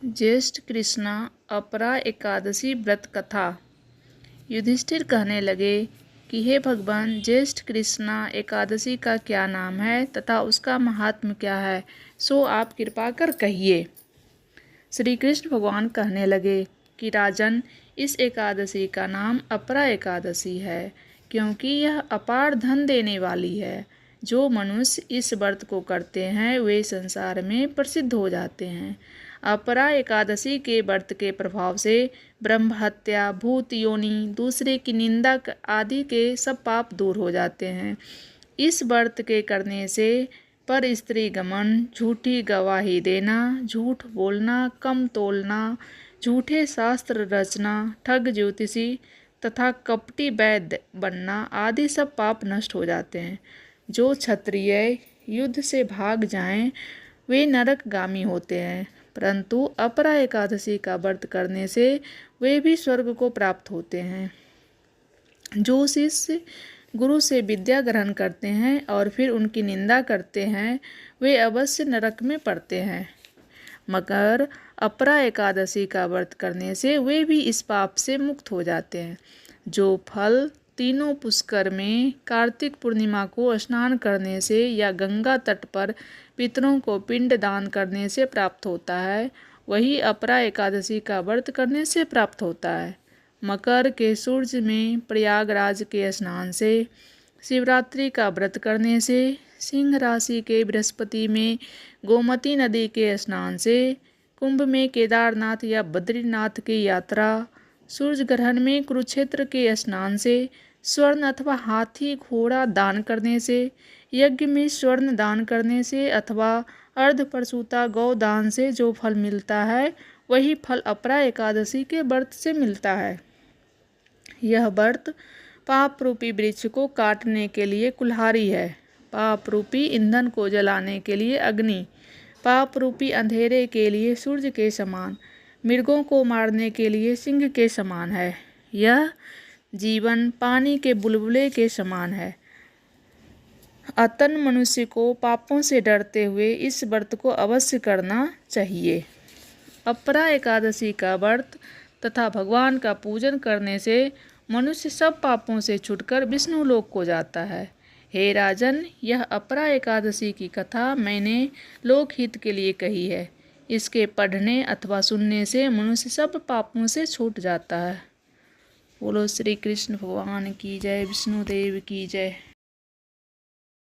ज्येष्ठ कृष्णा अपरा एकादशी व्रत कथा। युधिष्ठिर कहने लगे कि हे भगवान, ज्येष्ठ कृष्णा एकादशी का क्या नाम है तथा उसका महात्म्य क्या है, सो आप कृपा कर कहिए। श्री कृष्ण भगवान कहने लगे कि राजन, इस एकादशी का नाम अपरा एकादशी है, क्योंकि यह अपार धन देने वाली है। जो मनुष्य इस व्रत को करते हैं वे संसार में प्रसिद्ध हो जाते हैं। अपरा एकादशी के व्रत के प्रभाव से ब्रह्म हत्या, भूत योनि, दूसरे की निंदा आदि के सब पाप दूर हो जाते हैं। इस व्रत के करने से पर स्त्री गमन, झूठी गवाही देना, झूठ बोलना, कम तोलना, झूठे शास्त्र रचना, ठग ज्योतिषी तथा कपटी वैद्य बनना आदि सब पाप नष्ट हो जाते हैं। जो क्षत्रिय युद्ध से भाग जाएं वे नरकगामी होते हैं, परंतु अपरा एकादशी का व्रत करने से वे भी स्वर्ग को प्राप्त होते हैं। जो शिष्य गुरु से विद्या ग्रहण करते हैं और फिर उनकी निंदा करते हैं वे अवश्य नरक में पड़ते हैं, मगर अपरा एकादशी का व्रत करने से वे भी इस पाप से मुक्त हो जाते हैं। जो फल तीनों पुष्कर में कार्तिक पूर्णिमा को स्नान करने से या गंगा तट पर पितरों को पिंड दान करने से प्राप्त होता है, वही अपरा एकादशी का व्रत करने से प्राप्त होता है। मकर के सूर्य में प्रयागराज के स्नान से, शिवरात्रि का व्रत करने से, सिंह राशि के बृहस्पति में गोमती नदी के स्नान से, कुंभ में केदारनाथ या बद्रीनाथ की यात्रा, सूर्य ग्रहण में कुरुक्षेत्र के स्नान से, स्वर्ण अथवा हाथी घोड़ा दान करने से, यज्ञ में स्वर्ण दान करने से अथवा अर्धप्रसूता गौ दान से जो फल मिलता है वही फल अपरा एकादशी के व्रत से मिलता है। यह व्रत पाप रूपी वृक्ष को काटने के लिए कुल्हाड़ी है, पाप रूपी ईंधन को जलाने के लिए अग्नि, पाप रूपी अंधेरे के लिए सूर्य के समान, मृगों को मारने के लिए सिंह के समान है। यह जीवन पानी के बुलबुले के समान है। अतन मनुष्य को पापों से डरते हुए इस व्रत को अवश्य करना चाहिए। अपरा एकादशी का व्रत तथा भगवान का पूजन करने से मनुष्य सब पापों से छूटकर विष्णु लोक को जाता है। हे राजन, यह अपरा एकादशी की कथा मैंने लोकहित के लिए कही है। इसके पढ़ने अथवा सुनने से मनुष्य सब पापों से छूट जाता है। बोलो श्री कृष्ण भगवान की जय, विष्णु देव की जय।